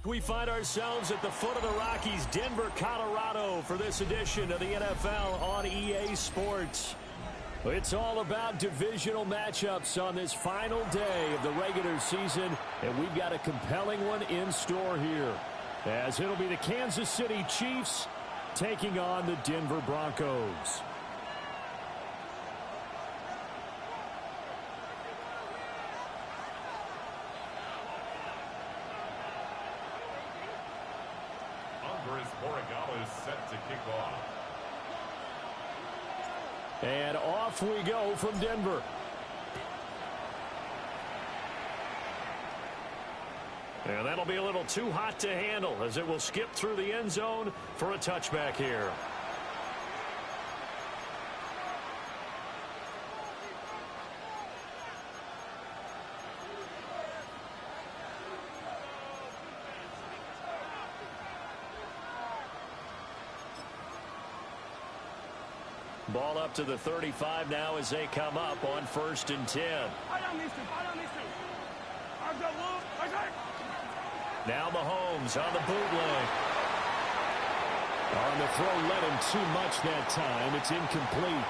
We find ourselves at the foot of the Rockies, Denver, Colorado, for this edition of the NFL on EA Sports. It's all about divisional matchups on this final day of the regular season, and we've got a compelling one in store here, as it'll be the Kansas City Chiefs taking on the Denver Broncos. Is set to kick off. And off we go from Denver. And that'll be a little too hot to handle as it will skip through the end zone for a touchback here. Ball up to the 35 now as they come up on 1st and 10. Now Mahomes on the bootleg. On the throw, led him too much that time. It's incomplete.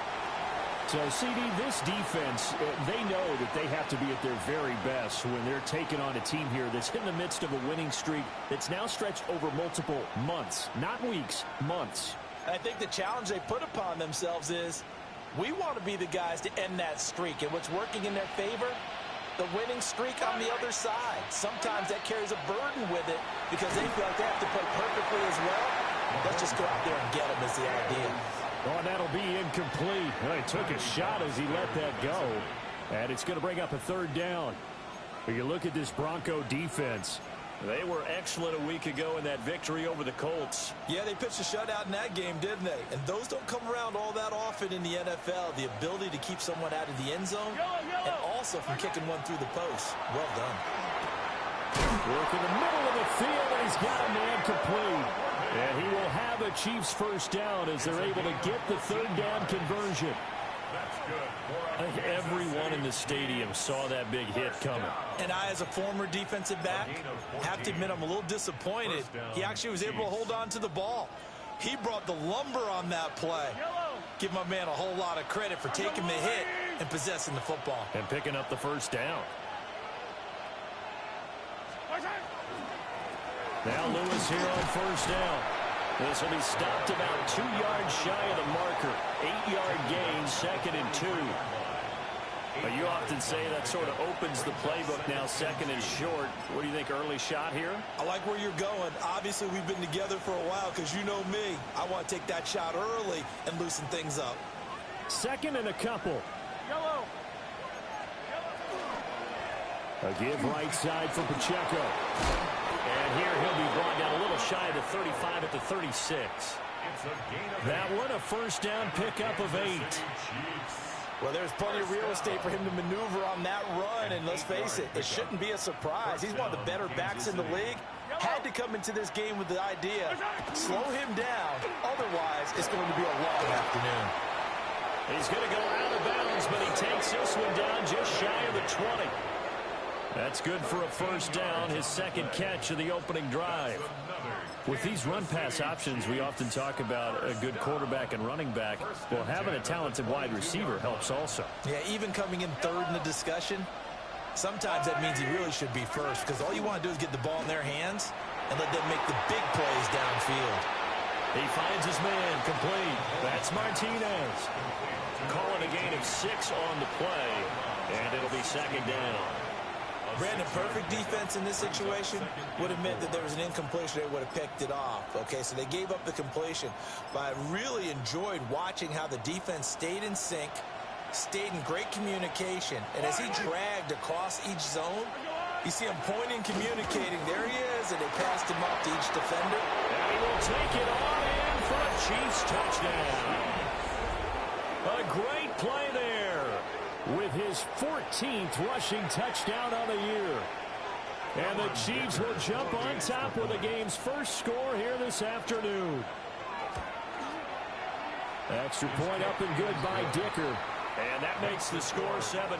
So, CD, this defense, they know that they have to be at their very best when they're taking on a team here that's in the midst of a winning streak that's now stretched over multiple months, not weeks, months. I think the challenge they put upon themselves is we want to be the guys to end that streak. And what's working in their favor? The winning streak on the other side. Sometimes that carries a burden with it because they feel like they have to play perfectly as well. Let's just go out there and get them is the idea. Oh, that'll be incomplete. Well, he took a shot as he let that go. And it's going to bring up a 3rd down. But you look at this Bronco defense. They were excellent a week ago in that victory over the Colts. Yeah, they pitched a shutout in that game, didn't they? And those don't come around all that often in the NFL. The ability to keep someone out of the end zone and also from kicking one through the post. Well done. Work in the middle of the field, and he's got a man complete. And he will have a Chiefs 1st down as they're able to get the 3rd down conversion. I think everyone in the stadium saw that big hit coming. And I, as a former defensive back, have to admit I'm a little disappointed. He actually was able to hold on to the ball. He brought the lumber on that play. Give my man a whole lot of credit for taking the hit and possessing the football. And picking up the 1st down. Now Lewis here on 1st down. This will be stopped about 2 yards shy of the marker. 8-yard gain, 2nd and 2. But you often say that sort of opens the playbook now, 2nd and short. What do you think, early shot here? I like where you're going. Obviously, we've been together for a while because you know me. I want to take that shot early and loosen things up. 2nd and a couple. A give right side for Pacheco. And here he'll be brought down a little shy of the 35 at the 36. That one a 1st down pickup of 8. Well, there's plenty of real estate for him to maneuver on that run, and let's face it, it shouldn't be a surprise. He's one of the better backs in the league. Had to come into this game with the idea, slow him down, otherwise it's going to be a long afternoon. He's going to go out of bounds, but he takes this one down just shy of the 20. That's good for a 1st down, his 2nd catch of the opening drive. With these run-pass options, we often talk about a good quarterback and running back. Well, having a talented wide receiver helps also. Yeah, even coming in 3rd in the discussion, sometimes that means he really should be 1st because all you want to do is get the ball in their hands and let them make the big plays downfield. He finds his man complete. That's Martinez. Calling a gain of 6 on the play, and it'll be 2nd down. Brandon, perfect defense in this situation would have meant that there was an incompletion. They would have picked it off. Okay, so they gave up the completion. But I really enjoyed watching how the defense stayed in sync, stayed in great communication. And as he dragged across each zone, you see him pointing, communicating. There he is, and they passed him off to each defender. And he will take it on in for a Chiefs touchdown. A great play there. With his 14th rushing touchdown on the year. And the Chiefs will jump on top with the game's 1st score here this afternoon. Extra point up and good by Dicker. And that makes the score 7-0.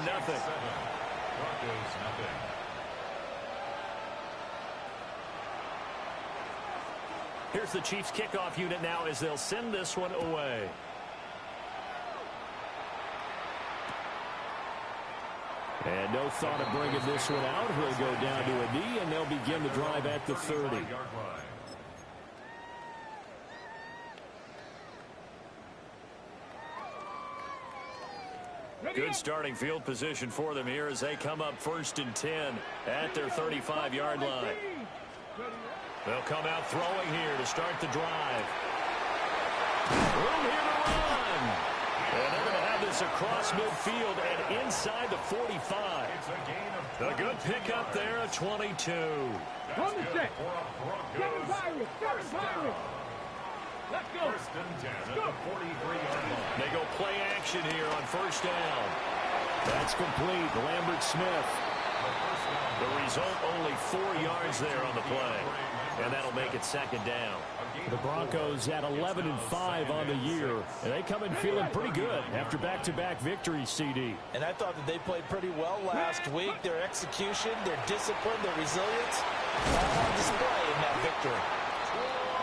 Here's the Chiefs kickoff unit now as they'll send this one away. And no thought of bringing this one out. He'll go down to a knee, and they'll begin the drive at the 30. Good starting field position for them here as they come up 1st and 10 at their 35-yard line. They'll come out throwing here to start the drive. Room here to run. And they're going to have this across midfield and inside the 45. A good pickup there at 22. On the set. 7 Pirates. 7 Pirates. Let's go. 1st and 10 at the 43-yard line. They go play action here on 1st down. That's complete. Lambert Smith. The result, only 4 yards there on the play. And that'll make it 2nd down. The Broncos at 11-5 on the year. And they come in feeling pretty good after back-to-back victories, CD. And I thought that they played pretty well last week. Their execution, their discipline, their resilience, all on display in that victory.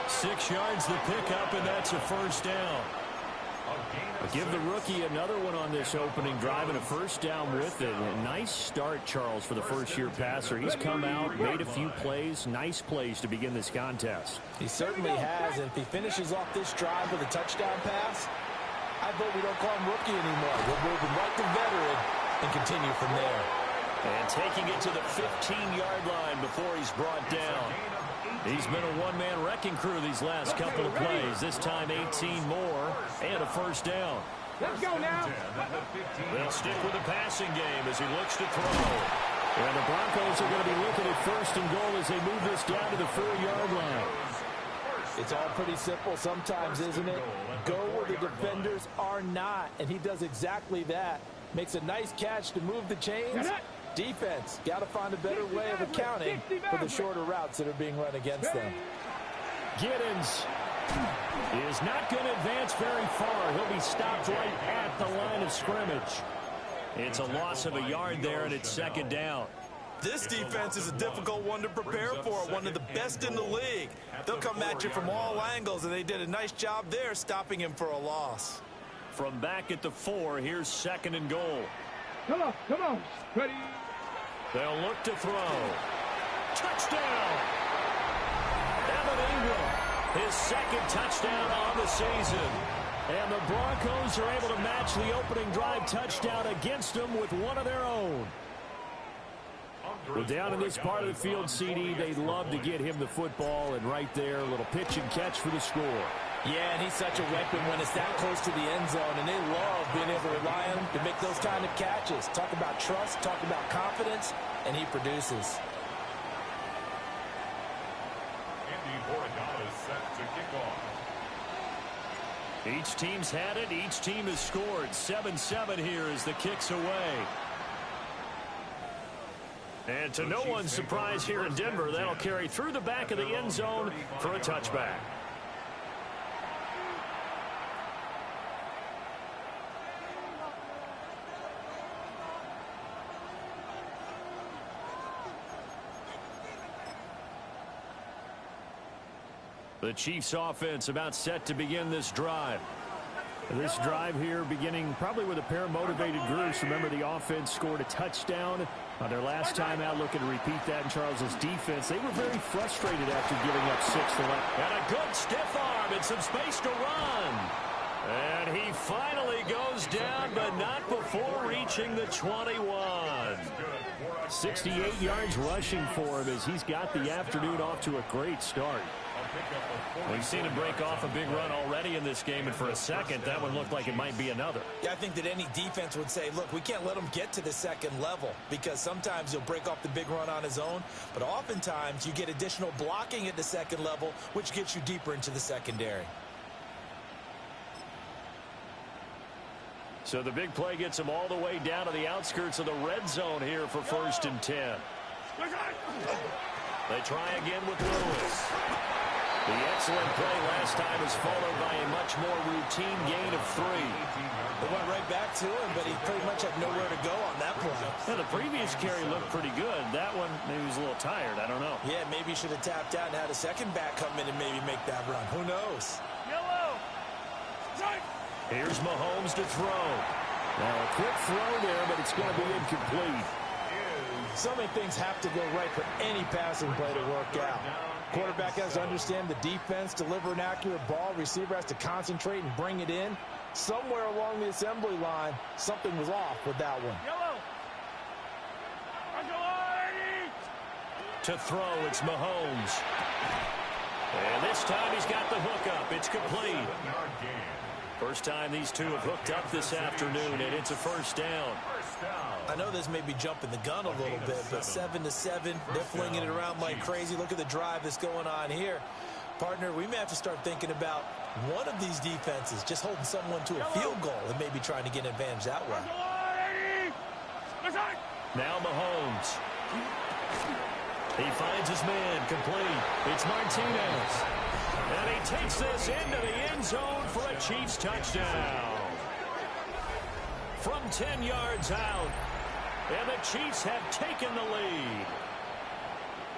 6 yards the pickup, and that's a 1st down. Give the rookie another one on this opening drive and a 1st down with it. A nice start, Charles, for the first-year passer. He's come out, made a few plays, nice plays to begin this contest. He certainly has, and if he finishes off this drive with a touchdown pass, I vote we don't call him rookie anymore. We'll move him right to veteran and continue from there. And taking it to the 15-yard line before he's brought down. He's been a one-man wrecking crew these last couple of plays. This time 18 more and a 1st down. Let's go now. They'll stick with the passing game as he looks to throw. And the Broncos are going to be looking at 1st and goal as they move this down to the 4-yard line. It's all pretty simple sometimes, isn't it? Go where the defenders are not, and he does exactly that. Makes a nice catch to move the chains. Defense, got to find a better way of accounting for the shorter routes that are being run against them. Giddens is not going to advance very far. He'll be stopped right at the line of scrimmage. It's a loss of a yard there, and it's 2nd down. This defense is a difficult one to prepare for, one of the best in the league. They'll come at you from all angles, and they did a nice job there stopping him for a loss. From back at the 4, here's 2nd and goal. Come on. Ready. They'll look to throw. Touchdown! Evan Ingram, his 2nd touchdown on the season. And the Broncos are able to match the opening drive touchdown against them with one of their own. Well, down in this part of the field, CD, they'd love to get him the football, and right there, a little pitch and catch for the score. Yeah, and he's such a weapon when it's that close to the end zone, and they love being able to rely on him to make those kind of catches. Talk about trust, talk about confidence, and he produces. Andy Oregano is set to kick off. Each team's had it. Each team has scored. 7-7 here as the kick's away. And to no one's surprise here in Denver, that'll carry through the back of the end zone for a touchback. The Chiefs offense about set to begin this drive. This drive here beginning probably with a pair of motivated groups. Remember, the offense scored a touchdown on their last time out, looking to repeat that in Charles's defense. They were very frustrated after giving up 6 to 1. And a good stiff arm and some space to run. And he finally goes down, but not before reaching the 21. 68 yards rushing for him as he's got the afternoon off to a great start. We've seen him break off a big run already in this game, and for a second, that one looked like it might be another. Yeah, I think that any defense would say, look, we can't let him get to the 2nd level, because sometimes he'll break off the big run on his own, but oftentimes you get additional blocking at the 2nd level, which gets you deeper into the secondary. So the big play gets him all the way down to the outskirts of the red zone here for 1st and 10. They try again with Lewis. The excellent play last time is followed by a much more routine gain of 3. They went right back to him, but he pretty much had nowhere to go on that play. Yeah, the previous carry looked pretty good. That one, maybe he was a little tired. I don't know. Yeah, maybe he should have tapped out and had a second back come in and maybe make that run. Who knows? Yellow. Right. Here's Mahomes to throw. Now a quick throw there, but it's going to be incomplete. So many things have to go right for any passing play to work out. Quarterback has to understand the defense, deliver an accurate ball. Receiver has to concentrate and bring it in. Somewhere along the assembly line, something was off with that one. Yellow. To throw, it's Mahomes. And this time he's got the hookup. It's complete. First time these two have hooked up this afternoon, and it's a first down. I know this may be jumping the gun a little bit, but 7-7, they're flinging it around like crazy. Look at the drive that's going on here. Partner, we may have to start thinking about one of these defenses just holding someone to a field goal and maybe trying to get an advantage that way. Now Mahomes. He finds his man complete. It's Martinez. And he takes this into the end zone for a Chiefs touchdown. From 10 yards out. And the Chiefs have taken the lead.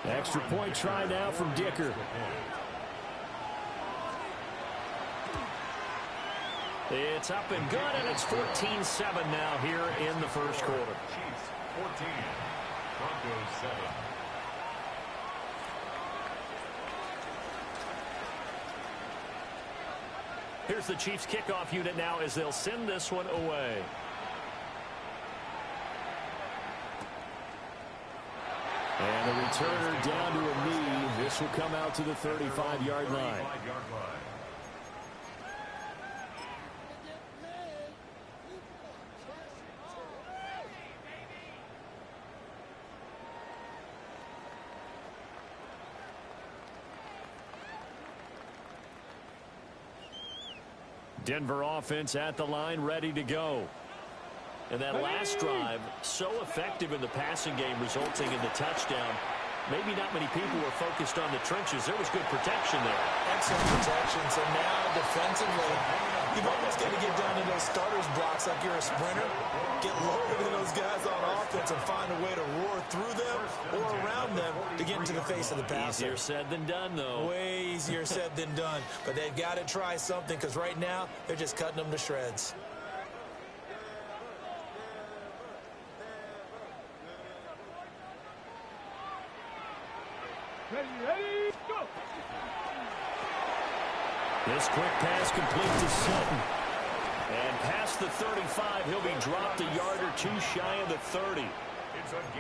Extra point try now from Dicker. It's up and good, and it's 14-7 now here in the first quarter. Chiefs 14, Broncos 7. Here's the Chiefs kickoff unit now as they'll send this one away. And the returner down to a knee. This will come out to the 35-yard line. Denver offense at the line, ready to go. And that last drive, so effective in the passing game, resulting in the touchdown. Maybe not many people were focused on the trenches. There was good protection there. Excellent protection. So now defensively, you've almost got to get down to those starters blocks like you're a sprinter. Get lower than those guys on offense and find a way to roar through them or around them to get into the face of the passer. Easier said than done, though. Way easier said than done. But they've got to try something because right now they're just cutting them to shreds. Ready, go! This quick pass complete to Sutton. And past the 35, he'll be dropped a yard or two shy of the 30.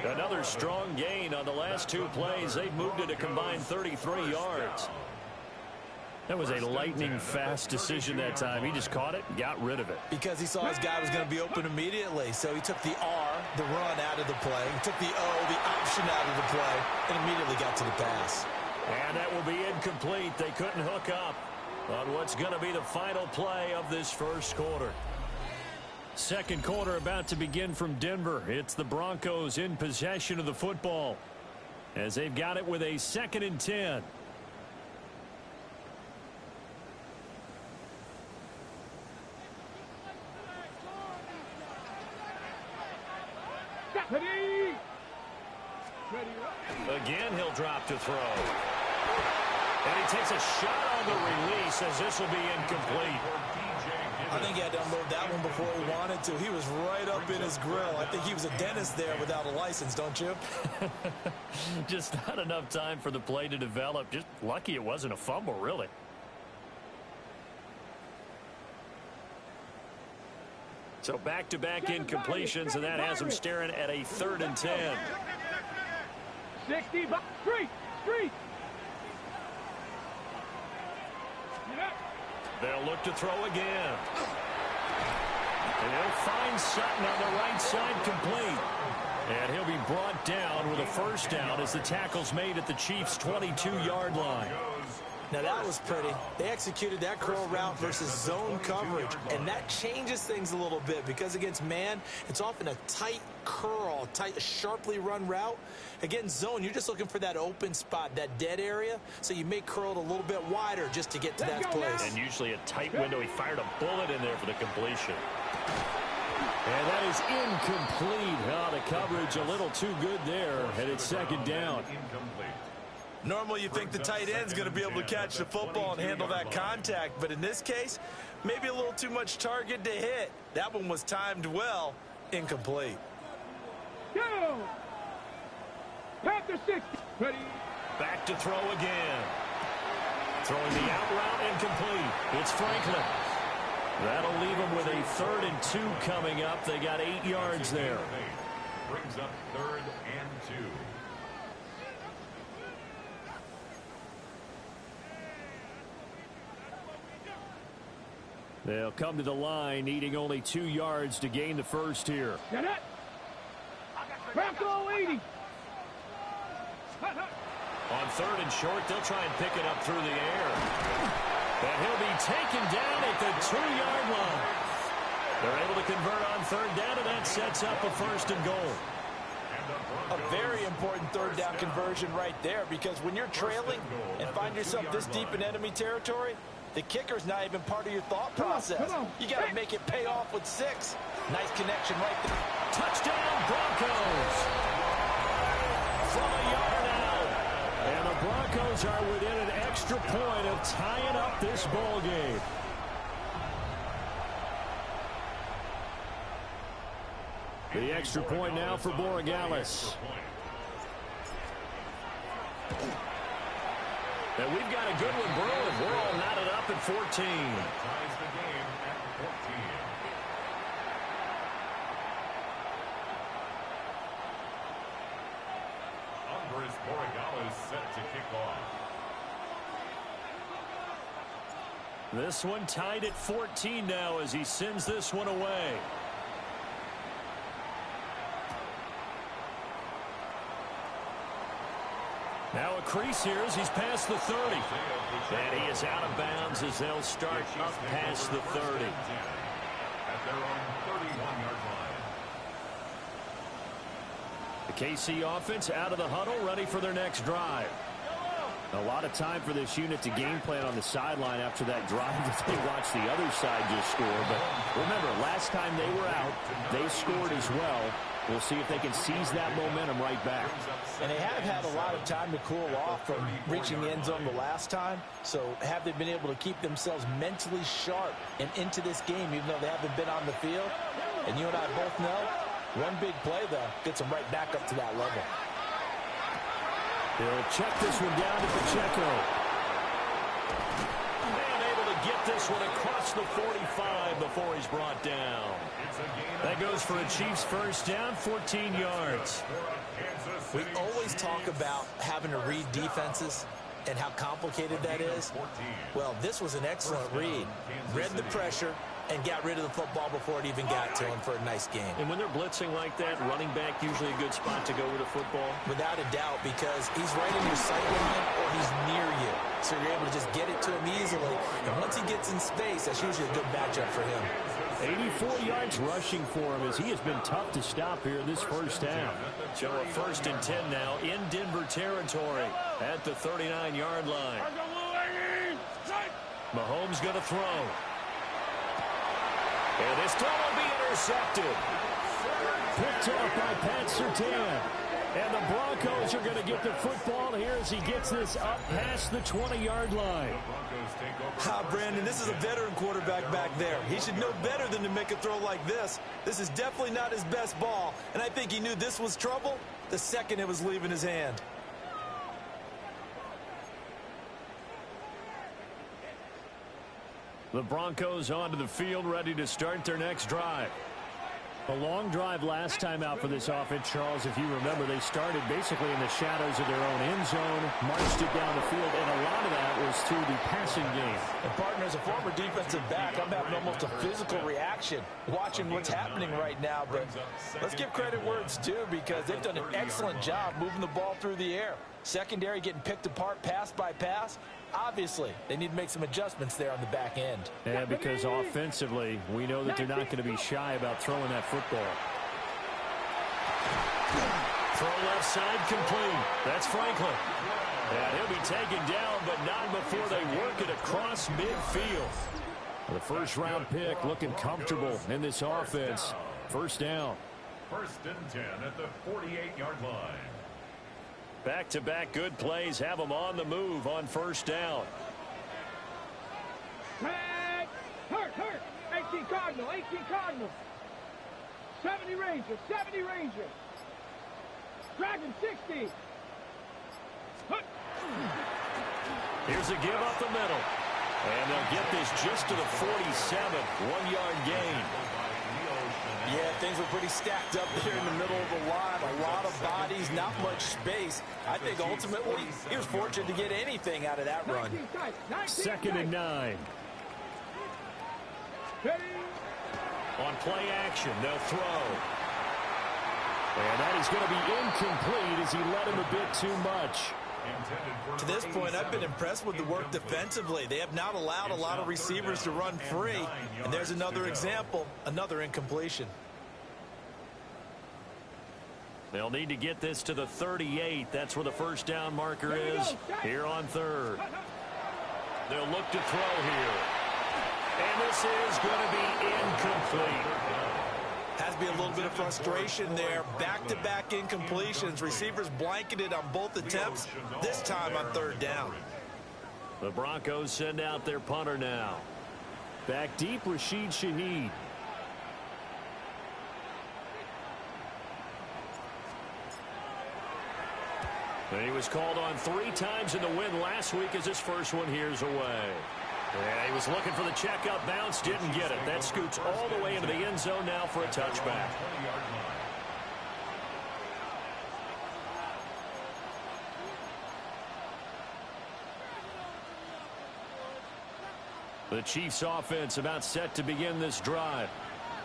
Another strong gain on the last two plays. They've moved it a combined 33 yards. That was a lightning-fast decision that time. He just caught it and got rid of it. Because he saw his guy was going to be open immediately. So he took the R, the run, out of the play. He took the O, the option, out of the play, and immediately got to the pass. And that will be incomplete. They couldn't hook up on what's going to be the final play of this first quarter. Second quarter about to begin from Denver. It's the Broncos in possession of the football as they've got it with a 2nd and 10. Ready! Again, he'll drop to throw. And he takes a shot on the release as this will be incomplete. I think he had to unload that one before he wanted to. He was right up in his grill. I think he was a dentist there without a license, don't you? Just not enough time for the play to develop. Just lucky it wasn't a fumble, really. So back-to-back incompletions, and that has him staring at a 3rd and 10. 60, street. They'll look to throw again. And he'll find Sutton on the right side complete. And he'll be brought down with a first down as the tackle's made at the Chiefs' 22-yard line. Now that was pretty. They executed that curl route versus zone coverage, and that changes things a little bit because against man, it's often a tight curl, tight, sharply run route. Against zone, you're just looking for that open spot, that dead area, so you may curl it a little bit wider just to get to that place. And usually a tight window. He fired a bullet in there for the completion. And that is incomplete. Oh, the coverage a little too good there, and it's second down. Normally you think the tight end's going to be able to catch the football and handle that contact, but in this case, maybe a little too much target to hit. That one was timed well, incomplete. Go! Panther 60. Ready. Back to throw again. Throwing the out route incomplete. It's Franklin. That'll leave them with a 3rd and 2 coming up. They got 8 yards there. Brings up 3rd and 2. They'll come to the line, needing only 2 yards to gain the first here. Get it. Bronco 80. On 3rd and short, they'll try and pick it up through the air. And he'll be taken down at the 2-yard line. They're able to convert on 3rd down, and that sets up a 1st and goal. A very important 3rd down conversion right there, because when you're trailing and find yourself this deep in enemy territory, the kicker's not even part of your thought process. You got to make it pay off with 6. Nice connection right there. Touchdown, Broncos! From a yard out. And the Broncos are within an extra point of tying up this ball game. The extra point now for Borregales. And we've got a good one brewing. We're all knotted up at 14. Ties the game at 14. Andres Borregales set to kick off. This one tied at 14 now as he sends this one away. Now a crease here as he's past the 30. And he is out of bounds as they'll start up past the 30. At their own 31-yard line. The KC offense out of the huddle, ready for their next drive. A lot of time for this unit to game plan on the sideline after that drive that they watched the other side just score. But remember, last time they were out, they scored as well. We'll see if they can seize that momentum right back. And they have had a lot of time to cool off from reaching the end zone the last time. So have they been able to keep themselves mentally sharp and into this game, even though they haven't been on the field? And you and I both know, one big play, though, gets them right back up to that level. He'll check this one down to Pacheco. And able to get this one across the 45 before he's brought down. That goes for a Chiefs first down, 14 yards. We always talk about having to read defenses and how complicated that is. Well, this was an excellent read. Read the pressure and got rid of the football before it even got to him for a nice game. And when they're blitzing like that, running back usually a good spot to go with the football? Without a doubt, because he's right in your sight line or he's near you. So you're able to just get it to him easily. And once he gets in space, that's usually a good matchup for him. 84 yards rushing for him as he has been tough to stop here in this first half. So a 1st and 10 now in Denver territory at the 39-yard line. Mahomes going to throw. And this throw will be intercepted. Picked off by Pat Surtain. And the Broncos are going to get the football here as he gets this up past the 20-yard line. Brandon, this is a veteran quarterback back there. He should know better than to make a throw like this. This is definitely not his best ball. And I think he knew this was trouble the second it was leaving his hand. The Broncos onto the field, ready to start their next drive. A long drive last time out for this offense, Charles. If you remember, they started basically in the shadows of their own end zone, marched it down the field, and a lot of that was through the passing game. And partner, as a former defensive back, I'm having almost a physical reaction watching what's happening right now. But let's give credit where it's due, because they've done an excellent job moving the ball through the air. Secondary getting picked apart pass by pass. Obviously, they need to make some adjustmts there on the back end. Yeah, because offensively, we know that they're not going to be shy about throwing that football. Throw left side complete. That's Franklin. And he'll be taken down, but not before they work it across midfield. The first-round pick looking comfortable in this offense. First down. First and 10 at the 48-yard line. Back-to-back good plays have them on the move on first down. Tag! Hurt! 18 Cardinal! 18 Cardinal! 70 Rangers! 70 Rangers! Dragon 60! Hut. Here's a give up the middle. And they'll get this just to the 47. 1-yard gain. Yeah, things were pretty stacked up there in the middle of the line. A lot of bodies, not much space. I think ultimately he was fortunate to get anything out of that run. 2nd and 9. On play action, they'll throw. And that is going to be incomplete as he led him a bit too much. To this point, I've been impressed with the work defensively. They have not allowed a lot of receivers to run free. And there's another example, another incompletion. They'll need to get this to the 38. That's where the first down marker is here on 3rd. They'll look to throw here. And this is going to be incomplete. Has to be a little bit of frustration there. Back-to-back incompletions. Receivers blanketed on both attempts, this time on 3rd down. The Broncos send out their punter now. Back deep, Rashid Shaheed. And he was called on 3 times in the win last week as his first one here's away. Yeah, he was looking for the checkup bounce, didn't get it. That scoots all the way into the end zone now for a touchback. The Chiefs offense about set to begin this drive.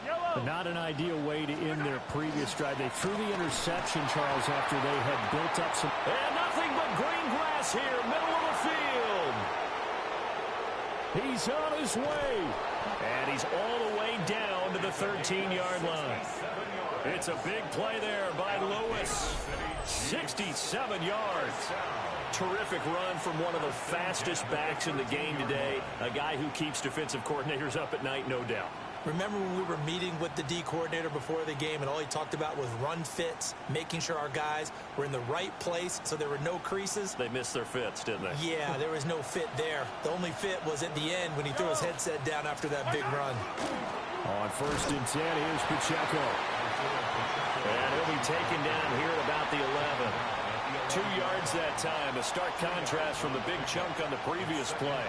But not an ideal way to end their previous drive. They threw the interception, Charles, after they had built up some... And nothing but green grass here, middle of the field. He's on his way. And he's all the way down to the 13-yard line. It's a big play there by Lewis. 67 yards. Terrific run from one of the fastest backs in the game today. A guy who keeps defensive coordinators up at night, no doubt. Remember when we were meeting with the D coordinator before the game and all he talked about was run fits, making sure our guys were in the right place so there were no creases? They missed their fits, didn't they? Yeah, there was no fit there. The only fit was at the end when he threw his headset down after that big run. On 1st and 10, here's Pacheco. And he'll be taken down here at about the 11. 2 yards that time, a stark contrast from the big chunk on the previous play.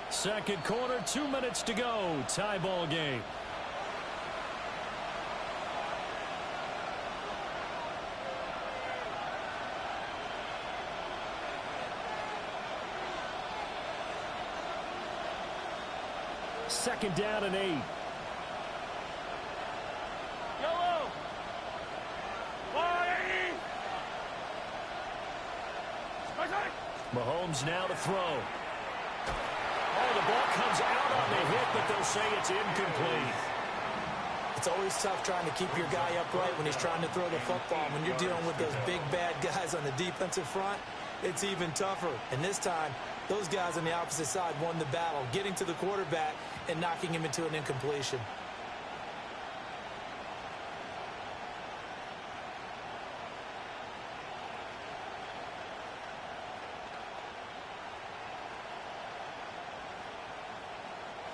Second quarter, 2 minutes to go. Tie ball game. Second down and 8. Yellow. Mahomes now to throw. Oh, the ball comes out on the hit, but they'll say it's incomplete. It's always tough trying to keep your guy upright when he's trying to throw the football. When you're dealing with those big, bad guys on the defensive front, it's even tougher. And this time, those guys on the opposite side won the battle, getting to the quarterback and knocking him into an incompletion.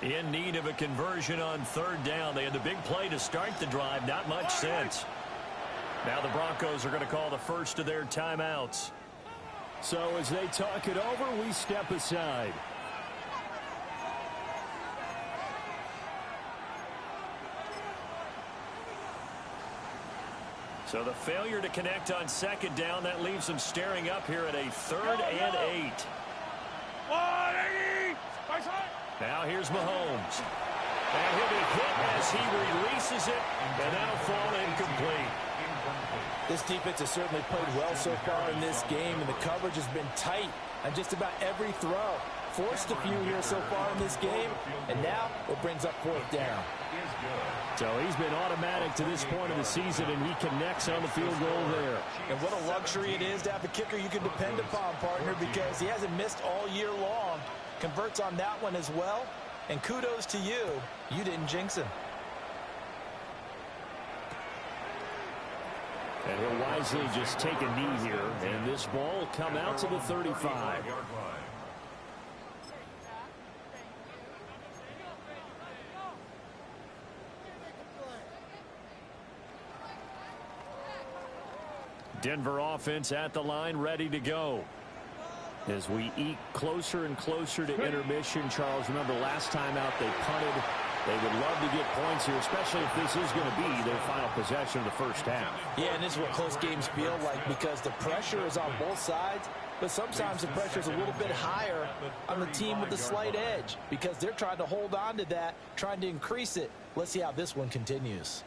In need of a conversion on 3rd down. They had the big play to start the drive. Not much sense. Now the Broncos are going to call the first of their timeouts. So as they talk it over, we step aside. So the failure to connect on 2nd down, that leaves them staring up here at a 3rd and 8. Now here's Mahomes. And he'll be hit as he releases it, and that'll fall incomplete. This defense has certainly played well so far in this game, and the coverage has been tight on just about every throw. Forced a few here so far in this game, and now it brings up 4th down. So he's been automatic to this point of the season, and he connects on the field goal there. And what a luxury it is to have a kicker you can depend upon, partner, because he hasn't missed all year long. Converts on that one as well, And kudos to you. You didn't jinx him. And he'll wisely just take a knee here, and this ball will come out to the 35. Denver offense at the line, ready to go. As we eke closer and closer to intermission, Charles, remember last time out they punted. They would love to get points here, especially if this is going to be their final possession of the first half. Yeah, and this is what close games feel like because the pressure is on both sides, but sometimes the pressure is a little bit higher on the team with the slight edge because they're trying to hold on to that, trying to increase it. Let's see how this one continues.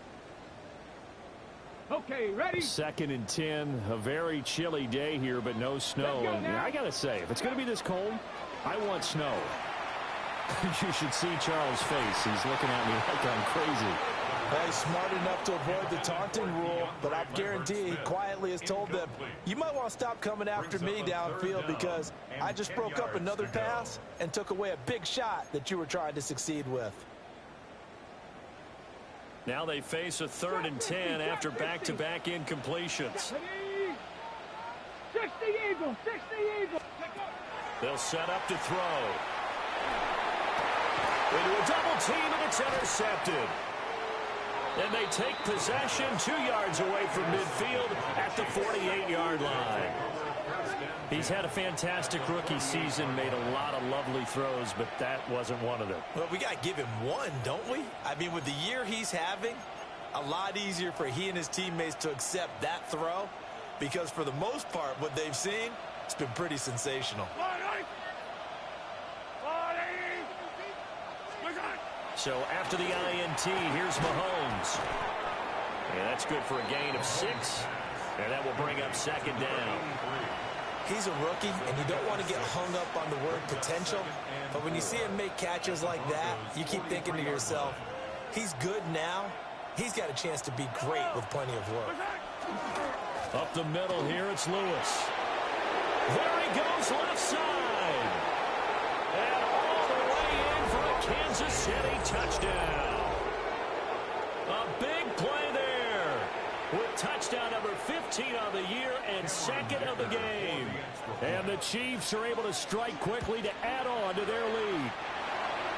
Okay, ready? 2nd and 10, a very chilly day here, but no snow. And I got to say, if it's going to be this cold, I want snow. You should see Charles' face. He's looking at me like I'm crazy. Well, he's smart enough to avoid the taunting rule, but I guarantee he quietly has told them, you might want to stop coming after me downfield because I just broke up another pass and took away a big shot that you were trying to succeed with. Now they face a 3rd and 10 after back-to-back incompletions. 60 Eagles, 60 Eagles. They'll set up to throw. Into a double team, and it's intercepted. And they take possession 2 yards away from midfield at the 48-yard line. He's had a fantastic rookie season, made a lot of lovely throws, but that wasn't one of them. Well, we got to give him one, don't we? I mean, with the year he's having, a lot easier for he and his teammates to accept that throw because for the most part, what they've seen, it's been pretty sensational. So after the INT, here's Mahomes. And that's good for a gain of 6. And that will bring up 2nd down. He's a rookie, and you don't want to get hung up on the word potential. But when you see him make catches like that, you keep thinking to yourself, he's good now. He's got a chance to be great with plenty of work. Up the middle here, it's Lewis. There he goes, left side. And all the way in for a Kansas City touchdown. A big play there with touchdown number 15 on the year and 2nd of the game. And the Chiefs are able to strike quickly to add on to their lead.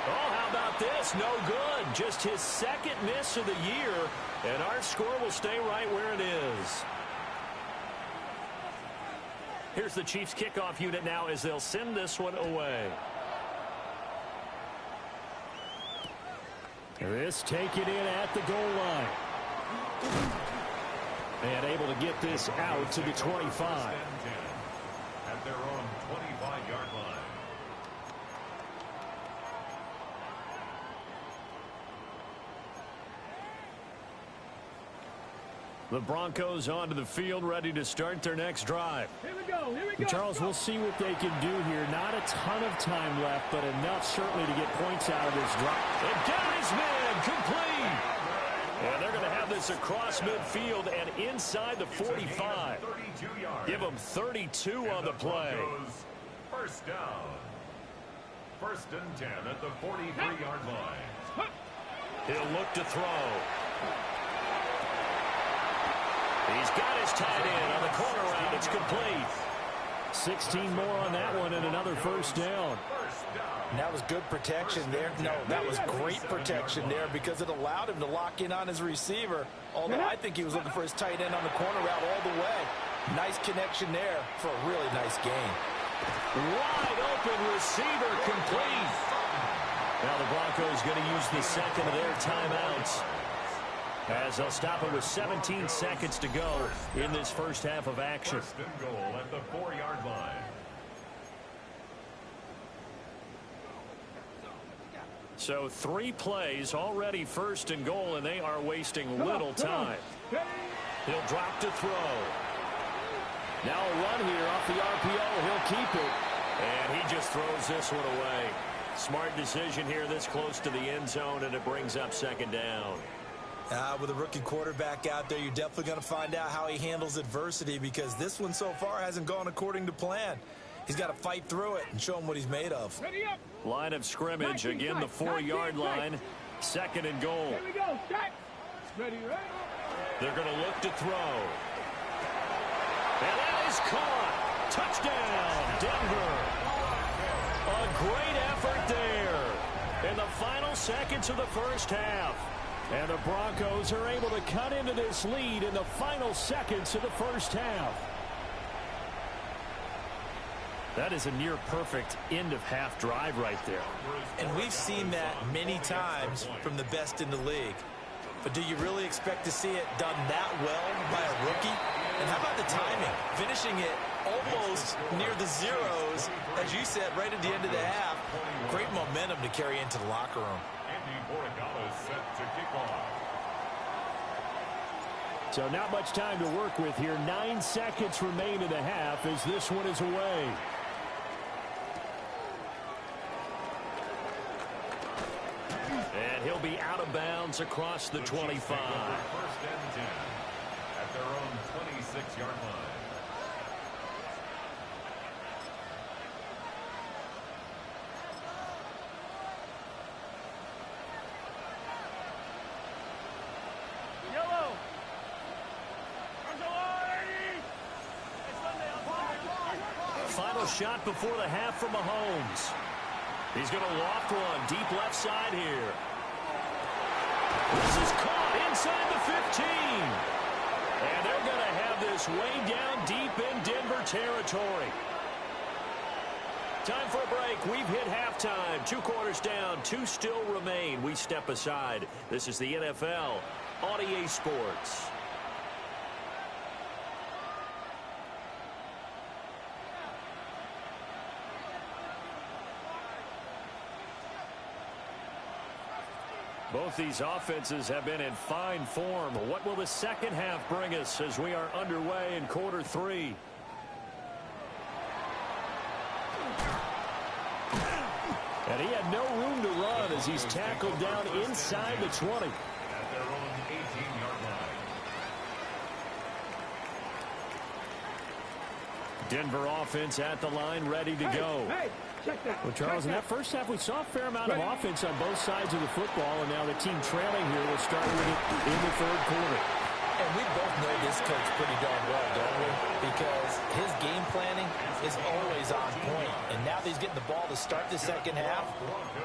Oh, how about this? No good. Just his 2nd miss of the year. And our score will stay right where it is. Here's the Chiefs kickoff unit now as they'll send this one away. This taken in at the goal line. And able to get this out to the 25. At their own 25-yard line. The Broncos onto the field, ready to start their next drive. Here we go, here we go. Charles, we'll see what they can do here. Not a ton of time left, but enough certainly to get points out of this drive. And down his man, complete. And they're going to have this across midfield and inside the 45. Give them 32 on the play. First down. 1st and 10 at the 43-yard line. He'll look to throw. He's got his tight end on the corner route. It's complete. 16 more on that one and another first down. And that was good protection there. No, that was great protection there because it allowed him to lock in on his receiver. Although I think he was looking for his tight end on the corner route all the way. Nice connection there for a really nice gain. Wide open receiver complete. Now the Broncos going to use the 2nd of their timeouts as they'll stop it with 17 seconds to go in this first half of action. 1st and goal at the 4-yard line. So 3 plays already 1st and goal, and they are wasting little time. He'll drop to throw. Now a run here off the RPO. He'll keep it. And he just throws this one away. Smart decision here this close to the end zone, and it brings up 2nd down. With a rookie quarterback out there, you're definitely going to find out how he handles adversity because this one so far hasn't gone according to plan. He's got to fight through it and show him what he's made of. Ready up. Line of scrimmage, again the 4-yard line. 2nd and goal. Here we go, set. Ready, ready. They're going to look to throw. And that is caught. Touchdown, Denver. A great effort there in the final seconds of the first half. And the Broncos are able to cut into this lead in the final seconds of the first half. That is a near-perfect end-of-half drive right there. And we've seen that many times from the best in the league. But do you really expect to see it done that well by a rookie? And how about the timing? Finishing it almost near the zeros, as you said, right at the end of the half. Great momentum to carry into the locker room. Set to kick off. So not much time to work with here. 9 seconds remain in the half as this one is away. And he'll be out of bounds across the 25. First and 10 at their own 26-yard line. Final shot before the half from Mahomes. He's going to loft one deep left side here. This is caught inside the 15. And they're going to have this way down deep in Denver territory. Time for a break. We've hit halftime. 2 quarters down. 2 still remain. We step aside. This is the NFL on EA Sports. Both these offenses have been in fine form. What will the second half bring us as we are underway in quarter 3? And he had no room to run as he's tackled down inside the 20. At their own 18-yard line. Denver offense at the line, ready to go. Hey, check that. Well, Charles, in that first half, we saw a fair amount of offense on both sides of the football, and now the team trailing here will start with it in the 3rd quarter. And we both know this coach pretty darn well, don't we? Because his game planning is always on point. And now that he's getting the ball to start the second half,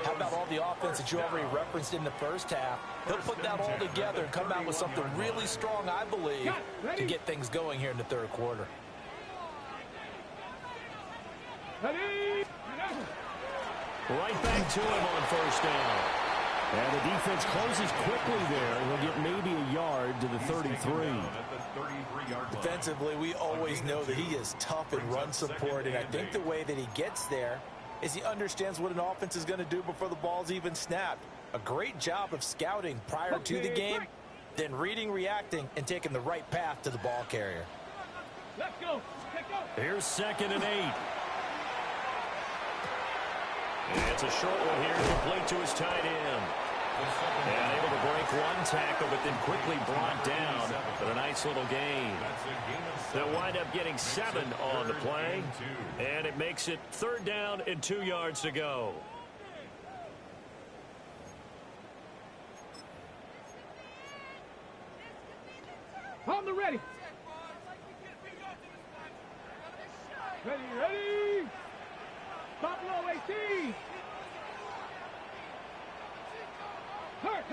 how about all the offense that you already referenced in the first half? He'll put that all together and come out with something really strong, I believe, to get things going here in the 3rd quarter. Right back to him on first down. And the defense closes quickly there. He'll get maybe a yard to the 33. Defensively, we always know that he is tough in run support, and I think the way that he gets there is he understands what an offense is going to do before the ball's even snapped. A great job of scouting prior to the game, then reading, reacting, and taking the right path to the ball carrier. Let's go. Let's go. Here's 2nd and 8. And it's a short one here, complete to his tight end. And able to break one tackle, but then quickly brought down for a nice little gain. They'll wind up getting 7 on the play, and it makes it 3rd down and 2 yards to go. On the ready. Ready, ready. W18. Hurt.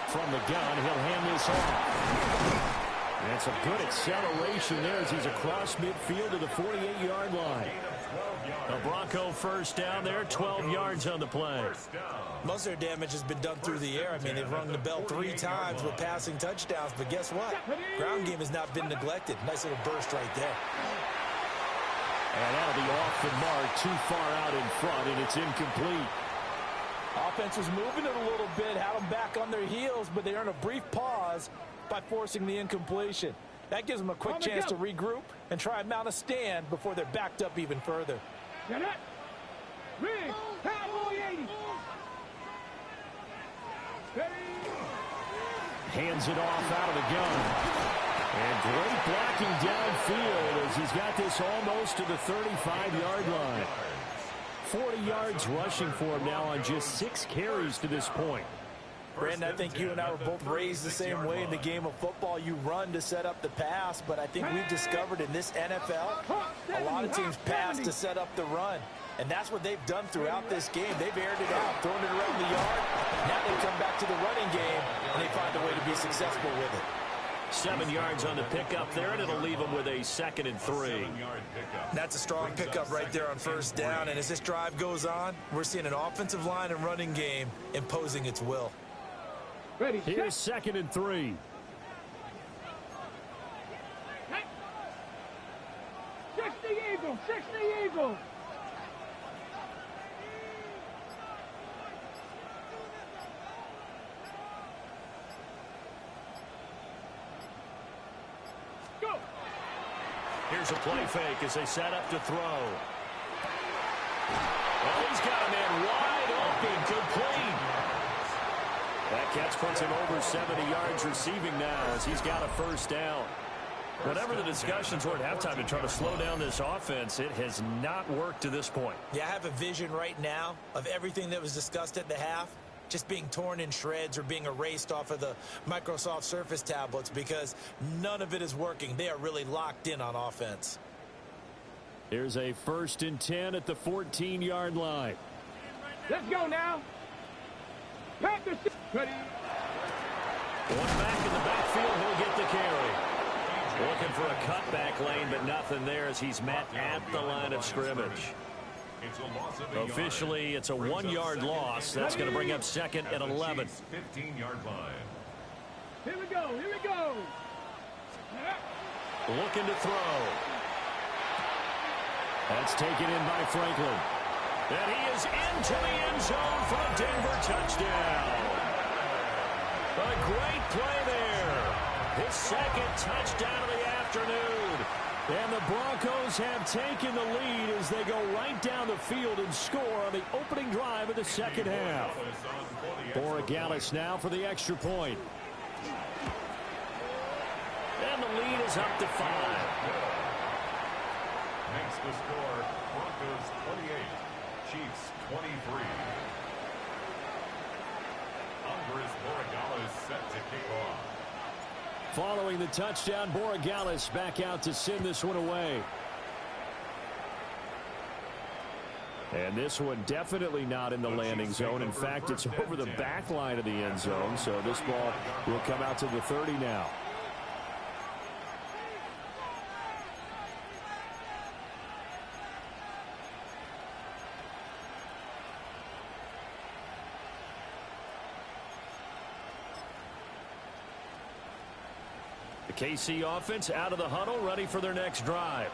From the gun, he'll hand this off. And some good acceleration there as he's across midfield to the 48-yard line. A Bronco first down there, 12 yards on the play. Most of their damage has been done through the air. I mean, they've rung the bell 3 times with passing touchdowns, but guess what? Ground game has not been neglected. Nice little burst right there. And that'll be off the mark, too far out in front, and it's incomplete. Offense was moving it a little bit, had them back on their heels, but they earned a brief pause by forcing the incompletion. That gives them a quick chance to regroup and try and mount a stand before they're backed up even further. Get it. Rig. Cowboy 80. Hands it off out of the gun. And great blocking downfield as he's got this almost to the 35-yard line. 40 yards rushing for him now on just 6 carries to this point. Brandon, I think you and I were both raised the same way in the game of football. You run to set up the pass, but I think we've discovered in this NFL, a lot of teams pass to set up the run. And that's what they've done throughout this game. They've aired it out, thrown it around the yard. Now they come back to the running game, and they find a way to be successful with it. 7 yards on the pickup there, and it'll leave them with a 2nd and 3. That's a strong pickup right there on first down. And as this drive goes on, we're seeing an offensive line and running game imposing its will. Ready, here's 2nd and 3. Six the Eagle, 6 the Eagle. Go. Here's a play fake as they set up to throw. Well, he's got a man wide open, complete. That catch puts him over 70 yards receiving now as he's got a first down. Whatever the discussions were at halftime to try to slow down this offense, it has not worked to this point. Yeah, I have a vision right now of everything that was discussed at the half just being torn in shreds or being erased off of the Microsoft Surface tablets because none of it is working. They are really locked in on offense. Here's a 1st and 10 at the 14-yard line. Let's go now. Panthers. Ready. One back in the backfield, he'll get the carry. Looking for a cutback lane, but nothing there as he's met at the line of scrimmage. Officially, it's a 1-yard loss. That's going to bring up 2nd and 11. 15-yard line. Here we go. Here we go. Looking to throw. That's taken in by Franklin. And he is into the end zone for a Denver touchdown. A great play there. His 2nd touchdown of the afternoon. And the Broncos have taken the lead as they go right down the field and score on the opening drive of the 2nd half. Borregales now for the extra point. And the lead is up to 5. Makes the score Broncos 28, Chiefs 23. Andres Borregales set to kick off. Following the touchdown, Borregales back out to send this one away. And this one definitely not in the landing zone. In fact, it's over the back line of the end zone, so this ball will come out to the 30 now. The KC offense out of the huddle, ready for their next drive.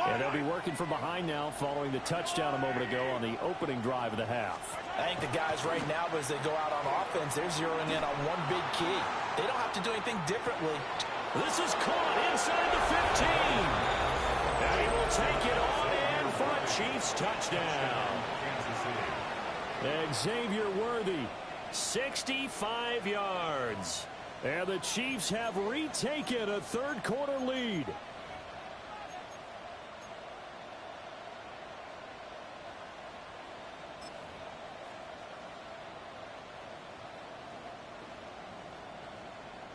And they'll be working from behind now following the touchdown a moment ago on the opening drive of the half. I think the guys right now, as they go out on offense, they're zeroing in on one big key. They don't have to do anything differently. This is caught inside the 15. And he will take it on in for a Chiefs touchdown. Xavier Worthy, 65 yards. And the Chiefs have retaken a third-quarter lead.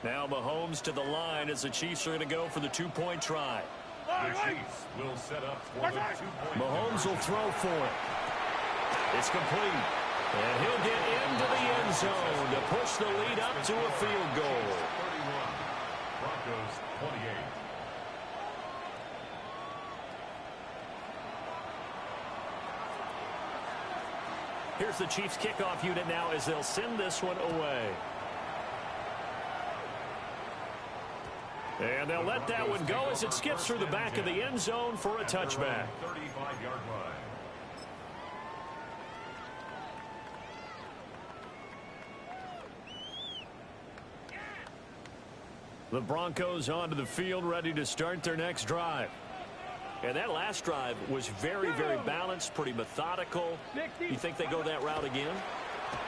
Now Mahomes to the line as the Chiefs are going to go for the two-point try. The Chiefs will set up for the two-point. Mahomes will throw for it. It's complete. And he'll get into the end zone to push the lead up to a field goal. 31, Broncos 28. Here's the Chiefs kickoff unit now as they'll send this one away. And they'll let that one go as it skips through the back of the end zone for a touchback. 35-yard line. The Broncos onto the field, ready to start their next drive. And that last drive was very, very balanced, pretty methodical. You think they go that route again?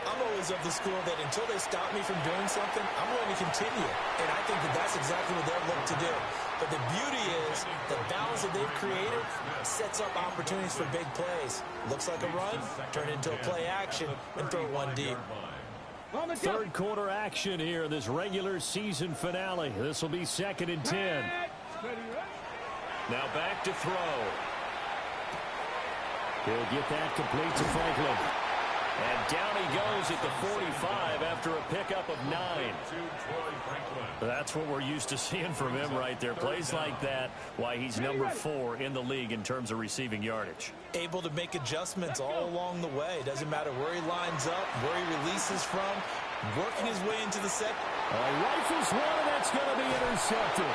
I'm always of the school that until they stop me from doing something, I'm going to continue. And I think that that's exactly what they'll look to do. But the beauty is the balance that they've created sets up opportunities for big plays. Looks like a run, turn into a play action, and throw one deep. Third quarter action here in this regular season finale. This will be 2nd and 10. Now back to throw. He'll get that complete to Franklin. And down he goes at the 45 after a pickup of 9. That's what we're used to seeing from him right there. Plays like that, why he's number 4 in the league in terms of receiving yardage. Able to make adjustments all along the way. Doesn't matter where he lines up, where he releases from, working his way into the set. Rifles one, that's going to be intercepted.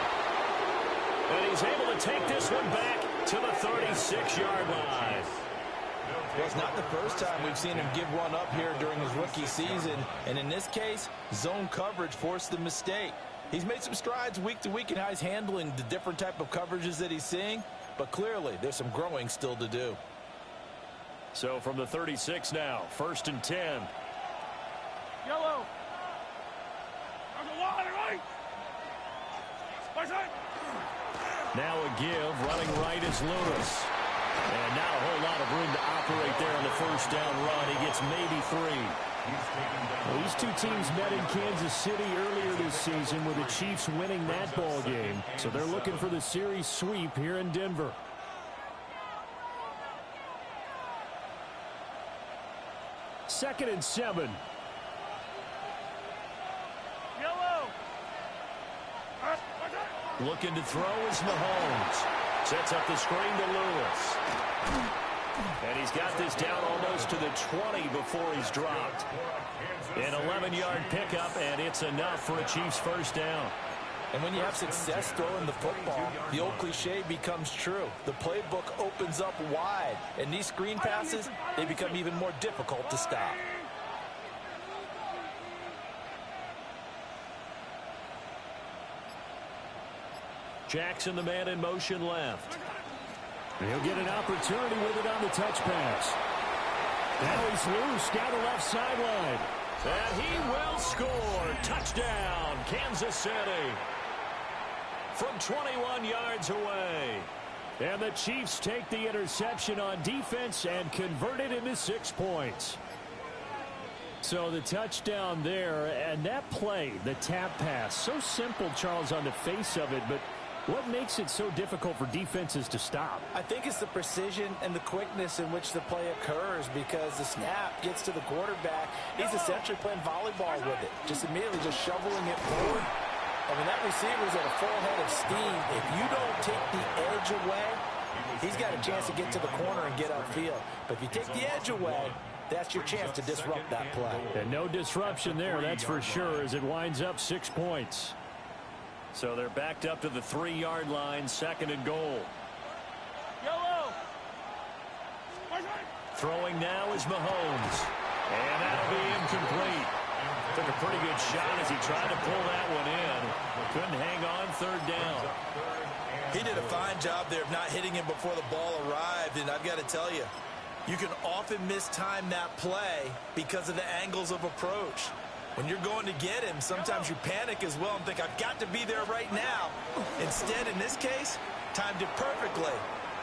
And he's able to take this one back to the 36-yard line. Well, it's not the first time we've seen him give one up here during his rookie season. And in this case, zone coverage forced the mistake. He's made some strides week to week in how he's handling the different type of coverages that he's seeing. But clearly, there's some growing still to do. So from the 36 now, 1st and 10. Yellow. Now a give, running right is Lewis. And not a whole lot of room to operate there on the first down run. He gets maybe 3. Well, these two teams met in Kansas City earlier this season with the Chiefs winning that ball game. So they're looking for the series sweep here in Denver. Second and 7. Yellow. Looking to throw is Mahomes. Sets up the screen to Lewis. And he's got this down almost to the 20 before he's dropped. An 11-yard pickup, and it's enough for a Chiefs first down. And when you have success throwing the football, the old cliche becomes true. The playbook opens up wide, and these screen passes, they become even more difficult to stop. Jackson, the man in motion left. He'll get an opportunity with it on the touch pass. Now he's loose down the left sideline. And he will score. Touchdown, Kansas City. From 21 yards away. And the Chiefs take the interception on defense and convert it into 6 points. So the touchdown there, and that play, the tap pass, so simple, Charles, on the face of it, but what makes it so difficult for defenses to stop? I think it's the precision and the quickness in which the play occurs, because the snap gets to the quarterback. He's essentially playing volleyball with it, just immediately just shoveling it forward. I mean, that receiver's at a full head of steam. If you don't take the edge away, he's got a chance to get to the corner and get upfield. But if you take the edge away, that's your chance to disrupt that play. And no disruption there, that's for sure, as it winds up 6 points. So they're backed up to the 3-yard line, 2nd and goal. Yellow. Throwing now is Mahomes. And that'll be incomplete. Took a pretty good shot as he tried to pull that one in. Couldn't hang on 3rd down. He did a fine job there of not hitting him before the ball arrived, and I've got to tell you, you can often mistime that play because of the angles of approach. When you're going to get him, sometimes you panic as well and think, I've got to be there right now. Instead, in this case, timed it perfectly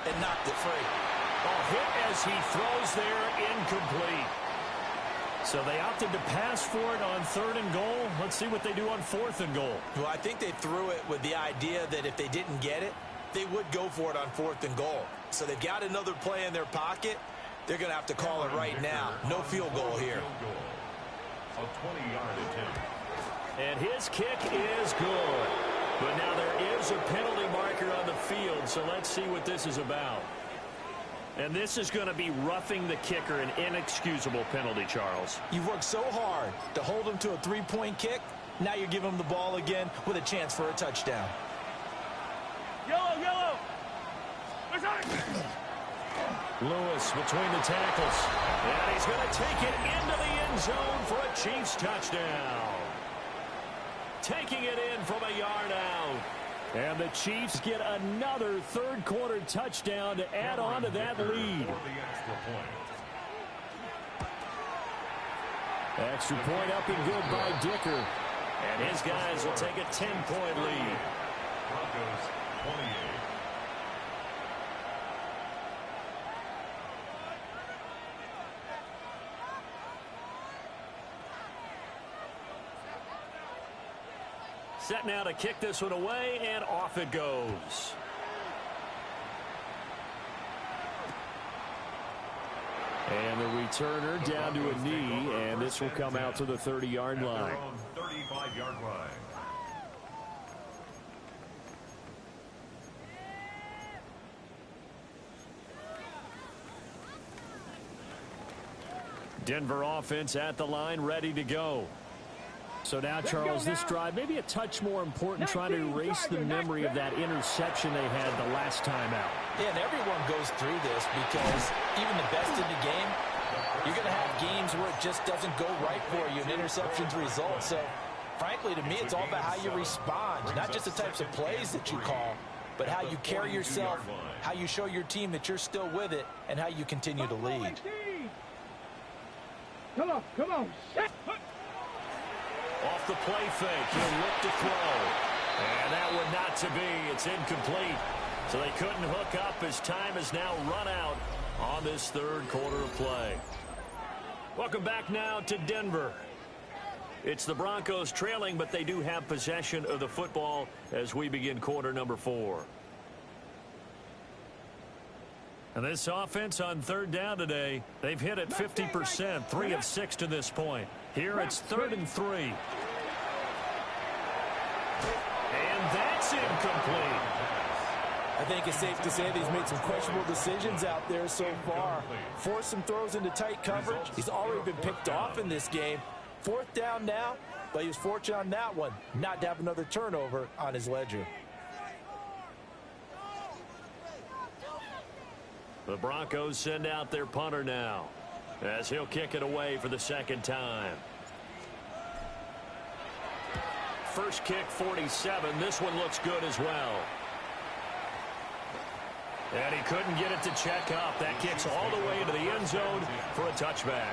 and knocked it free. Hit as he throws there, incomplete. So they opted to pass for it on 3rd and goal. Let's see what they do on 4th and goal. Well, I think they threw it with the idea that if they didn't get it, they would go for it on 4th and goal. So they've got another play in their pocket. They're going to have to call it right now. No field goal here. A 20-yard attempt. And his kick is good. But now there is a penalty marker on the field, so let's see what this is about. And this is going to be roughing the kicker, an inexcusable penalty, Charles. You've worked so hard to hold him to a 3-point kick. Now you're giving him the ball again with a chance for a touchdown. Yellow, yellow. Lewis between the tackles. And he's going to take it into the end zone for a Chiefs touchdown. Taking it in from a yard out. And the Chiefs get another 3rd quarter touchdown to add on to that lead. Extra point up and good by Dicker. And his guys will take a 10-point lead. Broncos 28. Set now to kick this one away, and off it goes. And the returner down to a knee, and this will come out to the 30-yard line. 35-yard line. Denver offense at the line, ready to go. So now, Charles, this drive maybe a touch more important, trying to erase the memory of that interception they had the last time out. Yeah, and everyone goes through this because even the best in the game, you're going to have games where it just doesn't go right for you, and interceptions result. So, frankly, to me, it's all about how you respond, not just the types of plays that you call, but how you carry yourself, how you show your team that you're still with it, and how you continue to lead. Come on, come on. Off the play fake, he'll look to throw. And that one not to be. It's incomplete. So they couldn't hook up as time has now run out on this third quarter of play. Welcome back now to Denver. It's the Broncos trailing, but they do have possession of the football as we begin quarter number 4. And this offense on third down today, they've hit it 50%, 3 of 6 to this point. Here it's 3rd and 3. And that's incomplete. I think it's safe to say that he's made some questionable decisions out there so far. Forced some throws into tight coverage. He's already been picked off in this game. 4th down now, but he was fortunate on that one not to have another turnover on his ledger. The Broncos send out their punter now as he'll kick it away for the second time. First kick, 47. This one looks good as well. And he couldn't get it to check up. That kicks all the way into the end zone for a touchback.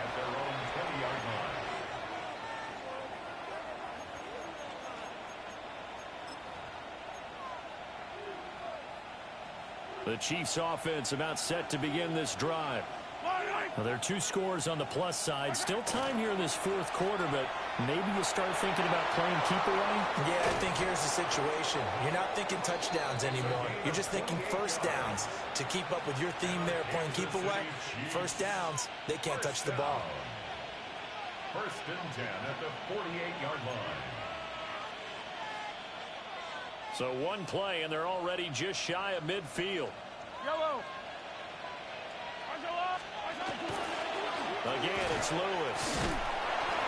The Chiefs offense about set to begin this drive. Well, there are 2 scores on the plus side. Still time here in this 4th quarter, but maybe you start thinking about playing keep away? Yeah, I think here's the situation. You're not thinking touchdowns anymore. You're just thinking first downs. To keep up with your theme there, playing keep away, first downs, they can't touch the ball. 1st and 10 at the 48-yard line. So one play, and they're already just shy of midfield. Yellow. Again, it's Lewis.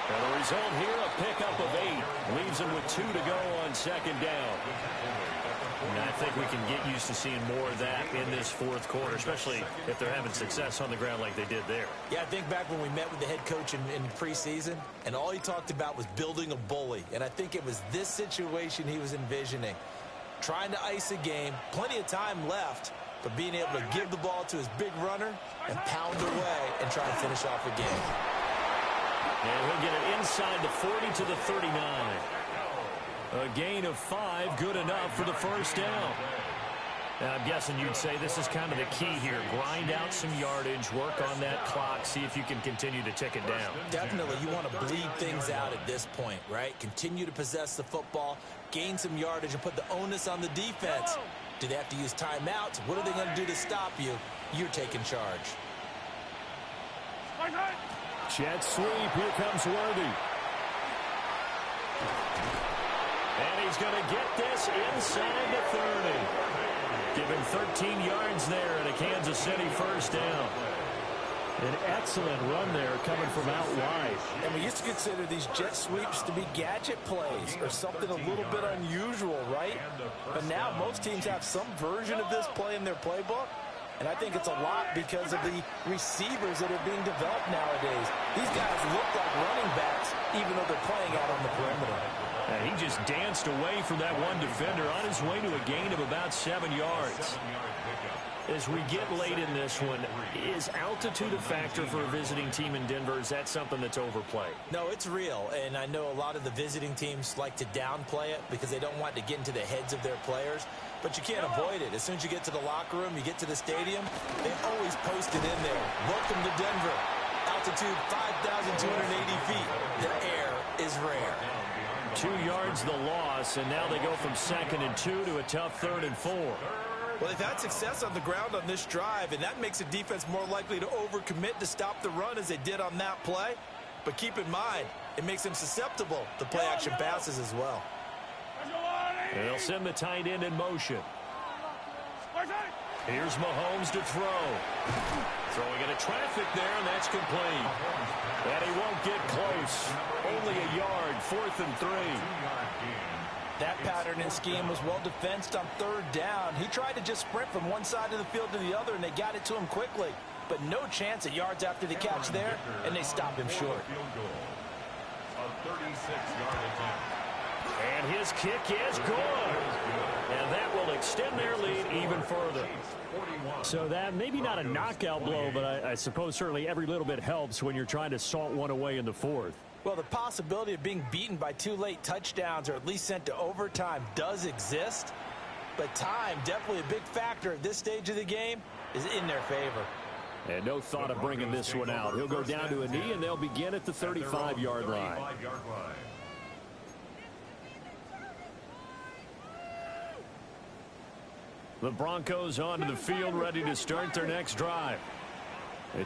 And the result here, a pickup of 8. Leaves him with 2 to go on second down. And I think we can get used to seeing more of that in this 4th quarter, especially if they're having success on the ground like they did there. Yeah, I think back when we met with the head coach in preseason, and all he talked about was building a bully. And I think it was this situation he was envisioning. Trying to ice a game, plenty of time left, but being able to give the ball to his big runner and pound away and try and finish off a game. And he'll get it inside the 40 to the 39. A gain of 5, good enough for the first down. And I'm guessing you'd say this is kind of the key here. Grind out some yardage, work on that clock, see if you can continue to tick it down. Definitely, you want to bleed things out at this point, right? Continue to possess the football, gain some yardage, and put the onus on the defense. Do they have to use timeouts? What are they going to do to stop you? You're taking charge. Jet sweep, here comes Worthy. And he's going to get this inside the 30. Give him 13 yards there and a Kansas City first down. An excellent run there coming from out wide. And we used to consider these jet sweeps to be gadget plays or something a little bit unusual, right? But now most teams have some version of this play in their playbook. And I think it's a lot because of the receivers that are being developed nowadays. These guys look like running backs even though they're playing out on the perimeter. And he just danced away from that one defender on his way to a gain of about 7 yards. As we get late in this one, is altitude a factor for a visiting team in Denver? Is that something that's overplayed? No, it's real, and I know a lot of the visiting teams like to downplay it because they don't want to get into the heads of their players, but you can't avoid it. As soon as you get to the locker room, you get to the stadium, they always post it in there. Welcome to Denver. Altitude 5,280 feet. The air is rare. 2 yards the loss, and now they go from 2nd and 2 to a tough 3rd and 4. Well, they've had success on the ground on this drive, and that makes a defense more likely to overcommit to stop the run as they did on that play. But keep in mind, it makes them susceptible to play-action passes as well. They'll send the tight end in motion. Here's Mahomes to throw. Throwing into traffic there, and that's complete. And he won't get close. Only a yard, 4th and 3. That pattern and scheme was well defensed on 3rd down. He tried to just sprint from one side of the field to the other, and they got it to him quickly. But no chance at yards after the catch there, and they stopped him short. A 36-yard attempt. And his kick is good. And that will extend their lead even further. So that maybe not a knockout blow, but I suppose certainly every little bit helps when you're trying to salt one away in the 4th. Well, the possibility of being beaten by 2 late touchdowns or at least sent to overtime does exist. But time, definitely a big factor at this stage of the game, is in their favor. And no thought of bringing this one out. He'll go down to a knee, and they'll begin at the 35-yard line. The Broncos onto the field, ready to start their next drive.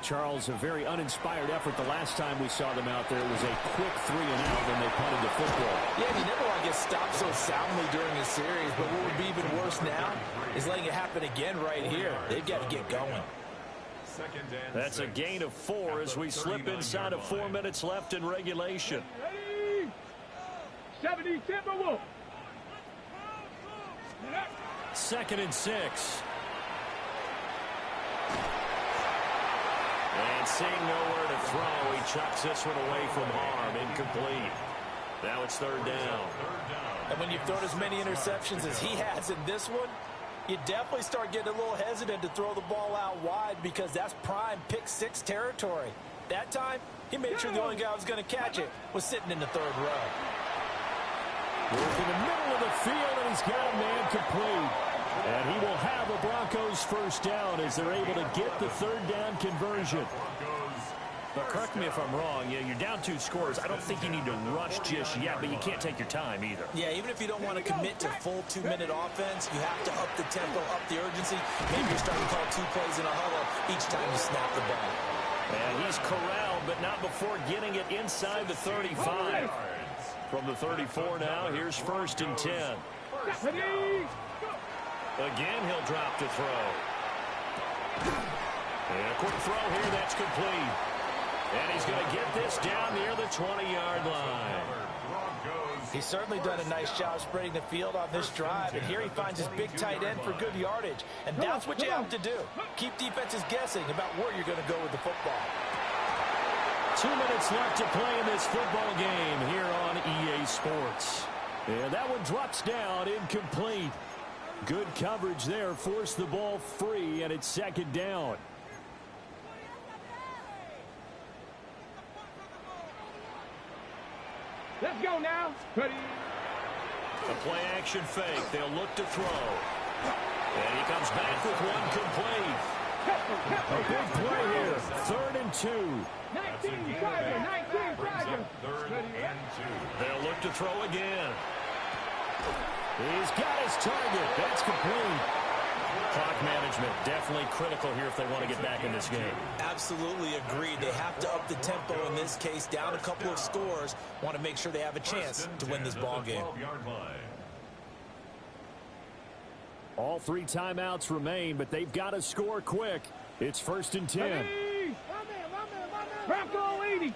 Charles, a very uninspired effort the last time we saw them out there. It was a quick 3-and-out when they punted the football. Yeah, you never want to get stopped so soundly during a series, but what would be even worse now is letting it happen again right here. They've got to get going. That's a gain of 4 as we slip inside of 4 minutes left in regulation. 70 Timberwolves. 2nd and 6. And seeing nowhere to throw, he chucks this one away from harm. Incomplete. Now it's 3rd down. And when you've thrown as many interceptions as he has in this one, you definitely start getting a little hesitant to throw the ball out wide because that's prime pick 6 territory. That time, he made sure the only guy who was going to catch it was sitting in the 3rd row. Working the middle of the field, and he's got a man complete. And he will have a Broncos 1st down as they're able to get the 3rd down conversion. But correct me if I'm wrong, you're down 2 scores. I don't think you need to rush just yet, but you can't take your time either. Yeah, even if you don't want to commit to full 2-minute offense, you have to up the tempo, up the urgency. Maybe you're starting to call 2 plays in a huddle each time you snap the ball. And he's corralled, but not before getting it inside the 35. From the 34 now, here's 1st and 10. Again, he'll drop to throw. And a quick throw here, that's complete. And he's going to get this down near the 20-yard line. He's certainly done a nice job spreading the field on this drive, and here he finds his big tight end for good yardage. And that's what you have to do. Keep defenses guessing about where you're going to go with the football. 2 minutes left to play in this football game here on EA Sports. And that one drops down, incomplete. Good coverage there, forced the ball free, and it's 2nd down. Let's go now. Ready. A play-action fake. They'll look to throw. And he comes back with one complete. A big play here. 3rd and 2. 19 Tiger, 19 Tiger. 3rd and 2. They'll look to throw again. He's got his target. That's complete. Clock management definitely critical here if they want to get back in this game. Absolutely agreed. They have to up the tempo in this case, down a couple of scores. Want to make sure they have a chance to win this ball game. All 3 timeouts remain, but they've got to score quick. It's 1st and 10. Bronco 80.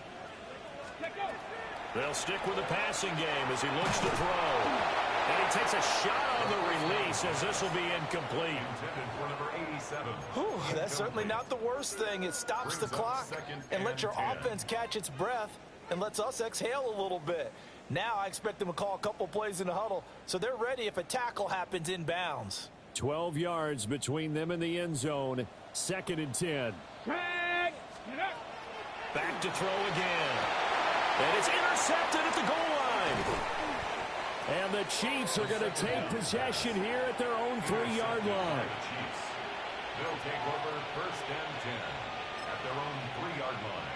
They'll stick with the passing game as he looks to throw. And he takes a shot on the release as this will be incomplete. Whew, that's certainly not the worst thing. It stops the clock and lets your offense catch its breath and lets us exhale a little bit. Now I expect them to call a couple plays in the huddle so they're ready if a tackle happens inbounds. 12 yards between them and the end zone. 2nd and 10. Tag. Get up. Back to throw again. And it's intercepted at the goal line. And the Chiefs are going to take possession here at their own 3-yard line. They'll take over 1st and 10 at their own 3-yard line.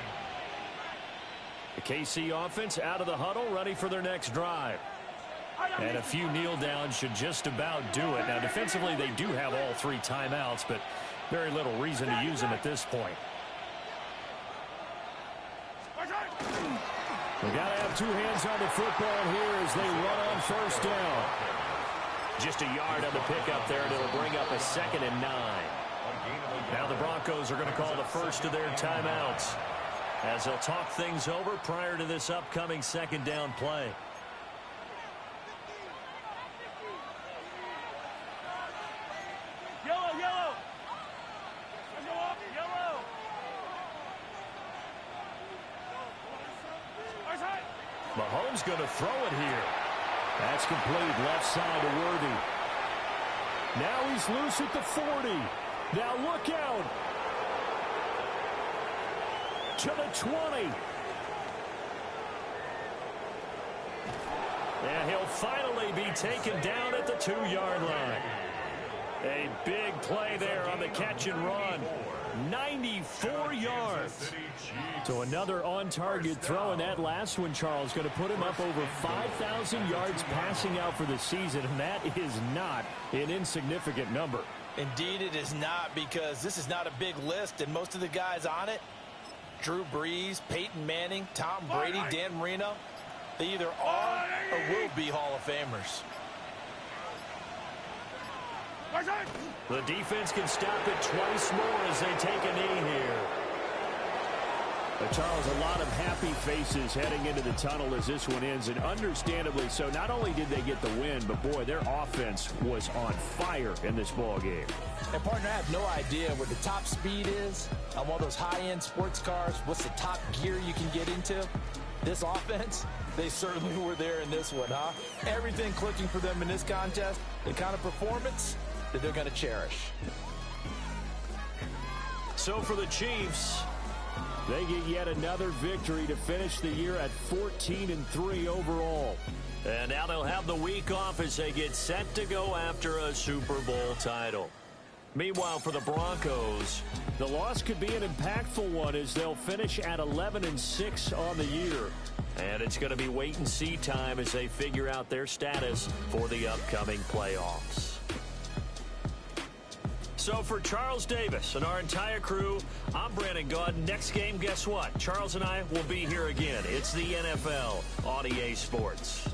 The KC offense out of the huddle, ready for their next drive. And a few kneel downs should just about do it. Now, defensively, they do have all 3 timeouts, but very little reason to use them at this point. They got to have 2 hands on the football here as they run on 1st down. Just a yard on the pickup there, and it'll bring up a 2nd and 9. Now the Broncos are going to call the first of their timeouts as they'll talk things over prior to this upcoming 2nd down play. Yellow. Yellow. Mahomes going to throw it here. That's complete, left side to Worthy. Now he's loose at the 40. Now look out. To the 20. And he'll finally be taken down at the 2-yard line. A big play there on the catch and run. 94 yards. So another on-target throw, and that last one, Charles, going to put him up over 5,000 yards passing out for the season, and that is not an insignificant number. Indeed it is not, because this is not a big list, and most of the guys on it, Drew Brees, Peyton Manning, Tom Brady, Dan Marino, they either are or will be Hall of Famers. The defense can stop it twice more as they take a knee here. But Charles, a lot of happy faces heading into the tunnel as this one ends, and understandably so. Not only did they get the win, but boy, their offense was on fire in this ball game. And partner, I have no idea what the top speed is on one of those high-end sports cars. What's the top gear you can get into? This offense, they certainly were there in this one, huh? Everything clicking for them in this contest, the kind of performance that they're going to cherish. So for the Chiefs, they get yet another victory to finish the year at 14-3 overall. And now they'll have the week off as they get set to go after a Super Bowl title. Meanwhile, for the Broncos, the loss could be an impactful one as they'll finish at 11-6 on the year. And it's going to be wait-and-see time as they figure out their status for the upcoming playoffs. So for Charles Davis and our entire crew, I'm Brandon Gaud. Next game, guess what? Charles and I will be here again. It's the NFL on EA Sports.